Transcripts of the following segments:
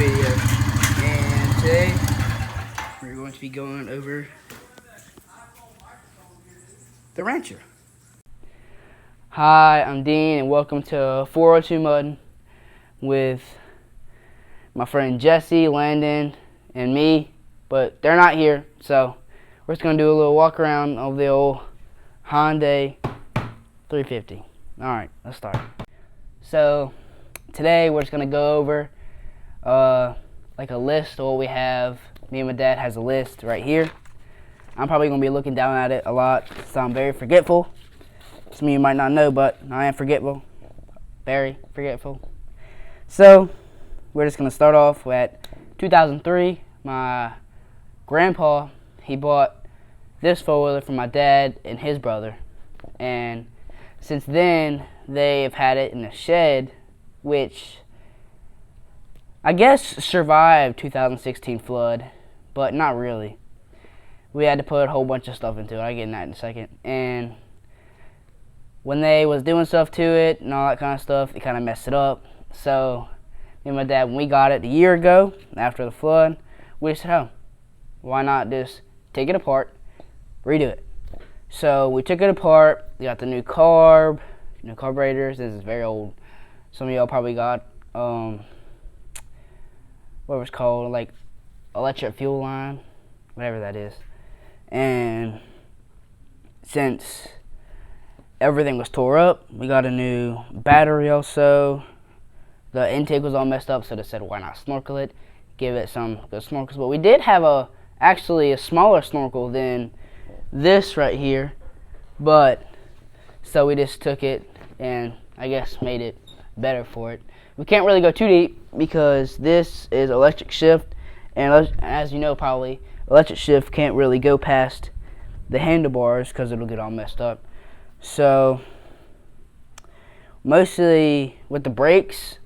video. And today we're going to be going over the Rancher. Hi, I'm Dean and welcome to 402 Mudding with my friend Jesse, Landon, and me, but they're not here, so we're just going to do a little walk around of the old Honda 350. Alright, let's start. So today we're just going to go over like a list of what we have. Me and my dad has a list right here. I'm probably going to be looking down at it a lot, so I'm very forgetful. Some of you might not know, but I am forgetful. Very forgetful. So we're just going to start off at 2003. My grandpa, he bought this four-wheeler for my dad and his brother. And since then, they've had it in a shed, which I guess survived 2016 flood, but not really. We had to put a whole bunch of stuff into it. I'll get into that in a second. And when they was doing stuff to it and all that kind of stuff, they kind of messed it up. So me and my dad, when we got it a year ago after the flood, we just said, oh, why not just take it apart, redo it? So we took it apart. We got the new carburetors. This is very old. Some of y'all probably got what was called, like, electric fuel line, whatever that is. And since everything was tore up, we got a new battery also. The intake was all messed up, so they said, why not snorkel it, give it some good snorkels. But we did have actually a smaller snorkel than this right here, but so we just took it and I guess made it better for it. We can't really go too deep because this is electric shift, and as you know probably, electric shift can't really go past the handlebars because it'll get all messed up. So mostly with the brakes,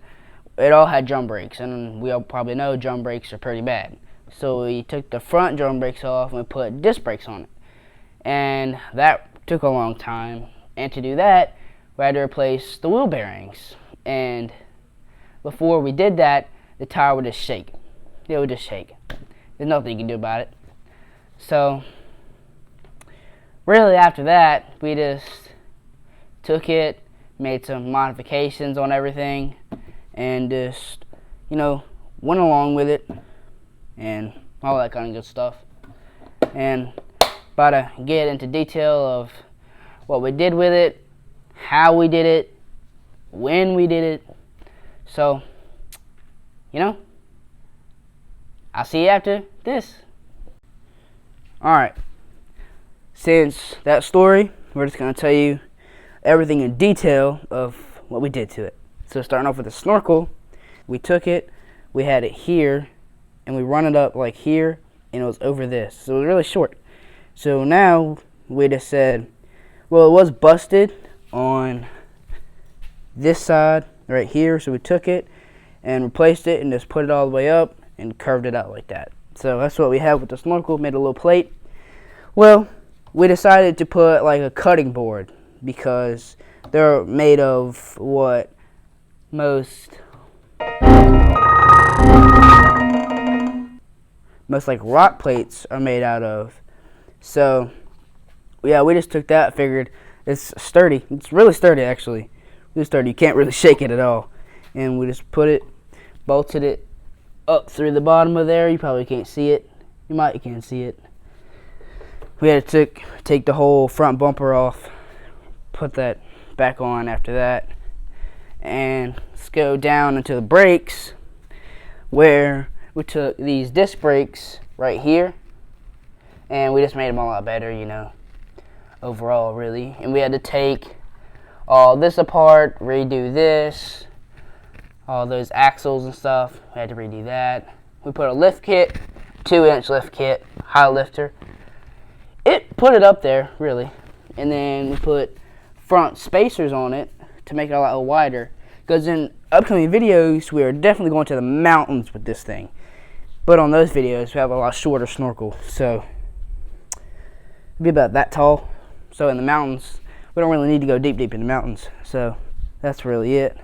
it all had drum brakes, and we all probably know drum brakes are pretty bad. So we took the front drum brakes off and we put disc brakes on it, and that took a long time. And to do that, we had to replace the wheel bearings. And before we did that, the tire would just shake. It would just shake. There's nothing you can do about it. So really after that, we just took it, made some modifications on everything, and just, went along with it and all that kind of good stuff. And about to get into detail of what we did with it, how we did it, when we did it. So, I'll see you after this. Alright, since that story, we're just going to tell you everything in detail of what we did to it. So starting off with the snorkel, we took it, we had it here, and we run it up like here, and it was over this. So it was really short. So now we just said, well, it was busted on this side right here, so we took it and replaced it and just put it all the way up and curved it out like that. So that's what we have with the snorkel. Made a little plate. Well, we decided to put like a cutting board because they're made of what most like rock plates are made out of. So yeah, we just took that, figured it's sturdy. It's really sturdy actually. Really sturdy. You can't really shake it at all. And we just bolted it up through the bottom of there. You probably can't see it. You can see it. We had to take the whole front bumper off, put that back on after that, and let's go down into the brakes, where we took these disc brakes right here, and we just made them a lot better, overall, really. And we had to take all this apart, redo this, all those axles and stuff. We had to redo that. We put a lift kit, 2-inch lift kit, high lifter. It put it up there, really. And then we put front spacers on it to make it a lot wider. Because in upcoming videos, we are definitely going to the mountains with this thing. But on those videos, we have a lot shorter snorkel. So it'll be about that tall. So in the mountains, we don't really need to go deep in the mountains. So that's really it.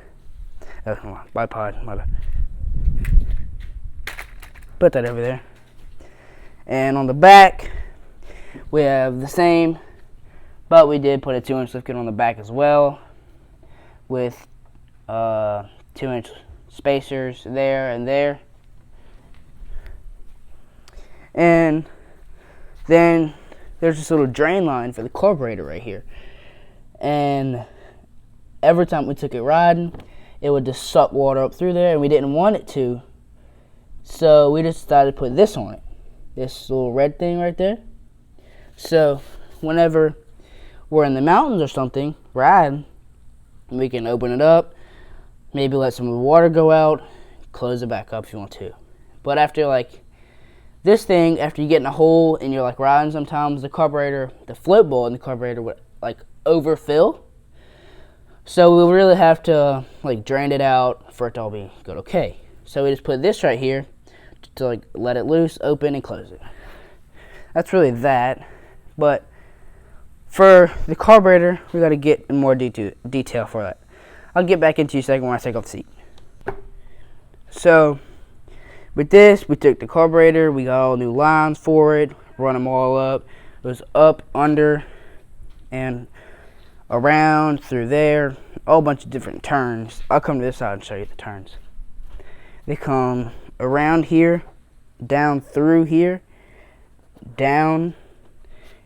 Bipod, my bad. put that over there. And on the back, we have the same, but we did put a 2-inch lift kit on the back as well, with 2-inch spacers there and there. And then there's this little drain line for the carburetor right here. And every time we took it riding, it would just suck water up through there, and we didn't want it to. So we just decided to put this on it. This little red thing right there. So whenever we're in the mountains or something, riding, we can open it up, maybe let some of the water go out, close it back up if you want to. But after like this thing, after you get in a hole and you're like riding sometimes, the carburetor, the float bowl in the carburetor would like overfill. So we really have to like drain it out for it to all be good. Okay. So we just put this right here to like let it loose, open, and close it. That's really that. But for the carburetor, we got to get in more detail for that. I'll get back into you a second when I take off the seat. So with this, we took the carburetor, we got all new lines for it, run them all up. It was up, under, and around, through there, a whole bunch of different turns. I'll come to this side and show you the turns. They come around here, down through here, down,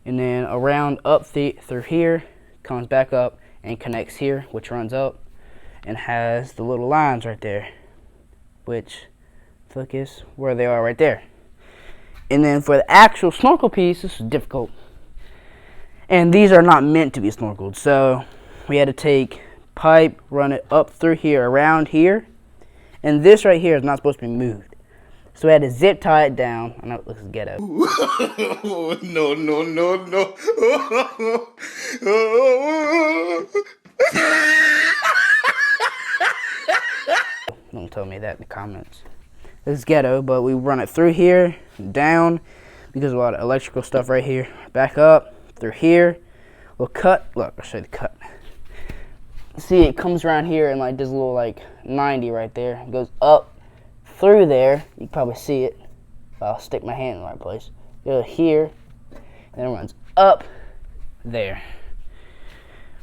and then around up through here, comes back up and connects here, which runs up and has the little lines right there, which focus where they are right there. And then for the actual snorkel piece, this is difficult. And these are not meant to be snorkeled. So we had to take pipe, run it up through here, around here. And this right here is not supposed to be moved. So we had to zip tie it down. I know it looks ghetto. No, no, no, no. Don't tell me that in the comments. This is ghetto, but we run it through here, down, because a lot of electrical stuff right here. Back up, through here. We'll cut. Look, I'll show you the cut. See, it comes around here and like does a little like 90 right there. It goes up through there. You can probably see it. I'll stick my hand in the right place. Go here, and then it runs up there,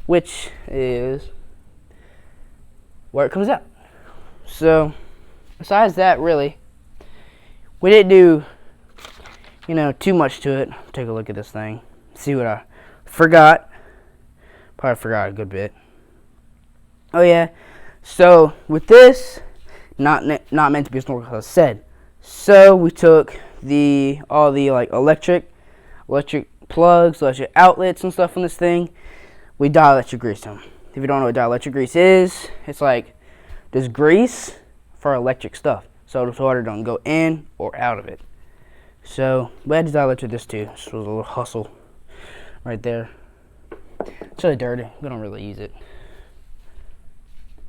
which is where it comes out. So besides that, really, we didn't do, too much to it. Take a look at this thing. See what I forgot. Probably forgot a good bit. Oh yeah. So with this, not meant to be a snorkel, as I said. So we took all the like electric plugs, electric outlets and stuff on this thing. We dielectric greased them. If you don't know what dielectric grease is, it's like this grease for electric stuff, so the water don't go in or out of it. So we had to dielectric this too. This was a little hustle right there. It's really dirty. We don't really use it.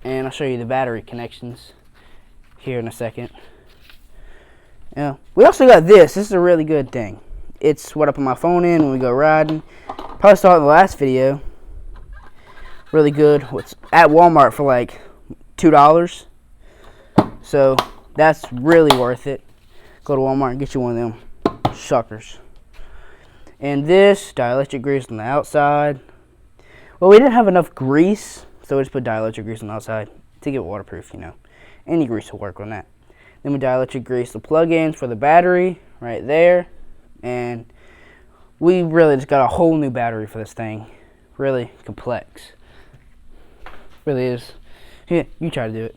And I'll show you the battery connections here in a second. Yeah, we also got this. This is a really good thing. It's what I put my phone in when we go riding. Probably saw it in the last video. Really good. It's at Walmart for like $2. So that's really worth it. Go to Walmart and get you one of them suckers. And this dielectric grease on the outside. Well, we didn't have enough grease, so we just put dielectric grease on the outside to get waterproof, Any grease will work on that. Then we dielectric grease the plug-ins for the battery right there. And we really just got a whole new battery for this thing. Really complex. Really is. Yeah, you try to do it.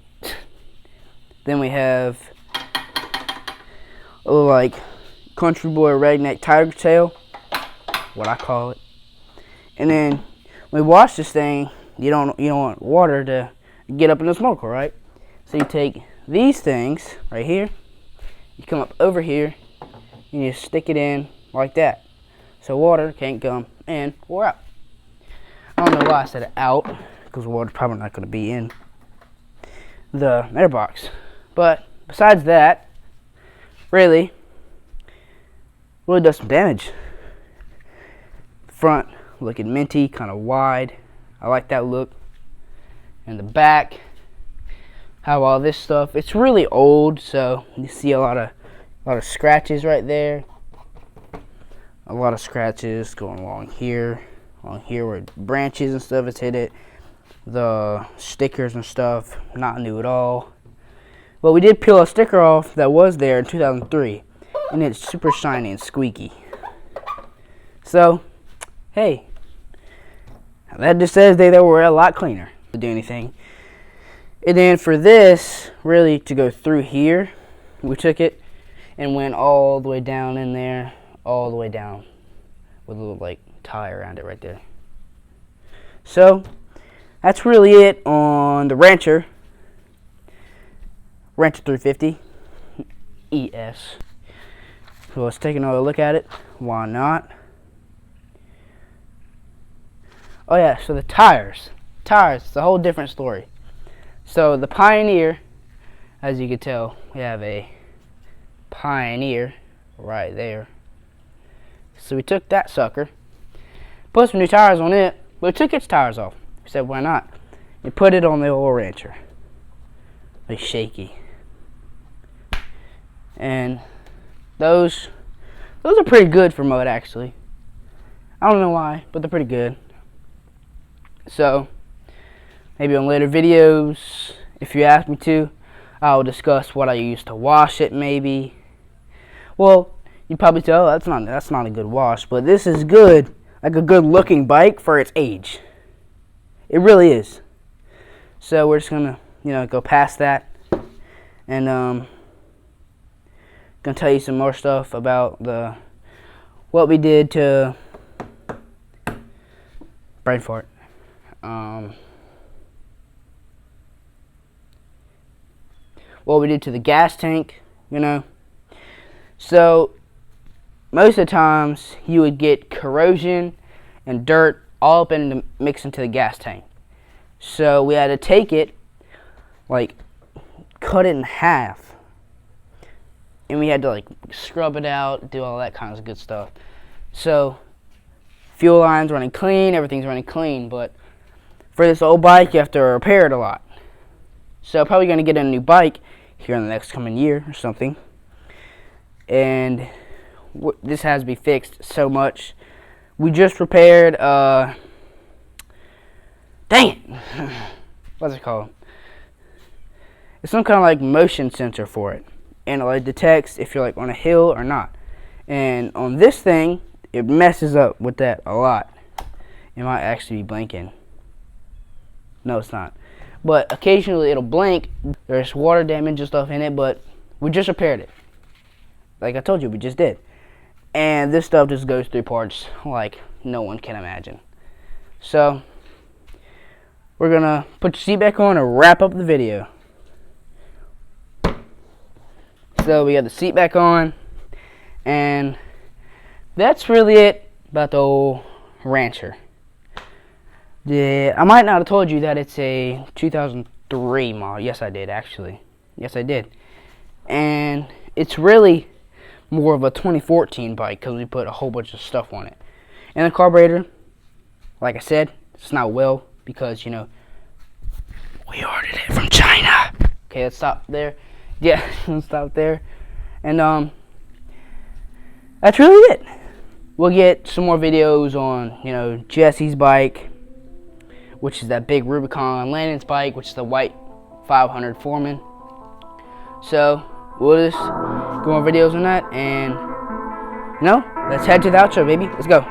Then we have a little like country boy redneck tiger tail, what I call it. And then when we wash this thing, you don't want water to get up in the snorkel, right? So you take these things right here, you come up over here, and you stick it in like that, so water can't come in or out. I don't know why I said it out, because water's probably not going to be in the air box. But besides that, really does some damage. Front looking minty, kind of wide. I like that look. And the back, how all this stuff, it's really old, so you see a lot of A lot of scratches right there. A lot of scratches going along here where branches and stuff has hit it. The stickers and stuff, not new at all. But we did peel a sticker off that was there in 2003, and it's super shiny and squeaky. So, hey, that just says they were a lot cleaner to do anything. And then for this, really to go through here, we took it and went all the way down in there, all the way down with a little like tie around it right there. So that's really it on the Rancher 350 ES. So let's take another look at it. Why not? Oh yeah, so the tires. It's a whole different story. So the Pioneer, as you can tell, we have a Pioneer right there. So we took that sucker, put some new tires on it, but we took its tires off. We said, why not? We put it on the old Rancher. It's shaky. And those are pretty good for mud, actually. I don't know why, but they're pretty good. So maybe on later videos, if you ask me to, I'll discuss what I use to wash it, maybe. Well, you probably tell, that's not a good wash, but this is good, like a good looking bike for its age. It really is. So we're just gonna, go past that, and gonna tell you some more stuff about what we did to brain fart. What we did to the gas tank, So most of the times you would get corrosion and dirt all up in the mix into the gas tank. So we had to take it, like cut it in half, and we had to like scrub it out, do all that kind of good stuff. So fuel line's running clean, everything's running clean, but for this old bike you have to repair it a lot. So probably gonna get a new bike here in the next coming year or something, and this has to be fixed so much. We just repaired dang it, what's it called? It's some kind of like motion sensor for it, and it like detects if you're like on a hill or not. And on this thing, it messes up with that a lot. It might actually be blinking. No, it's not. But occasionally it'll blink. There's water damage and stuff in it, but we just repaired it. Like I told you, we just did. And this stuff just goes through parts like no one can imagine. So we're gonna put your seat back on and wrap up the video. So we got the seat back on, and that's really it about the old Rancher. I might not have told you that it's a 2003 model. Yes, I did, actually. Yes, I did. And it's really more of a 2014 bike because we put a whole bunch of stuff on it. And the carburetor, like I said, it's not well because, we ordered it from China. Okay, let's stop there. Yeah, let's stop there. And, that's really it. We'll get some more videos on, Jesse's bike, which is that big Rubicon, Landon's bike, which is the white 500 Foreman. So we'll just go on videos on that, and let's head to the outro, baby. Let's go.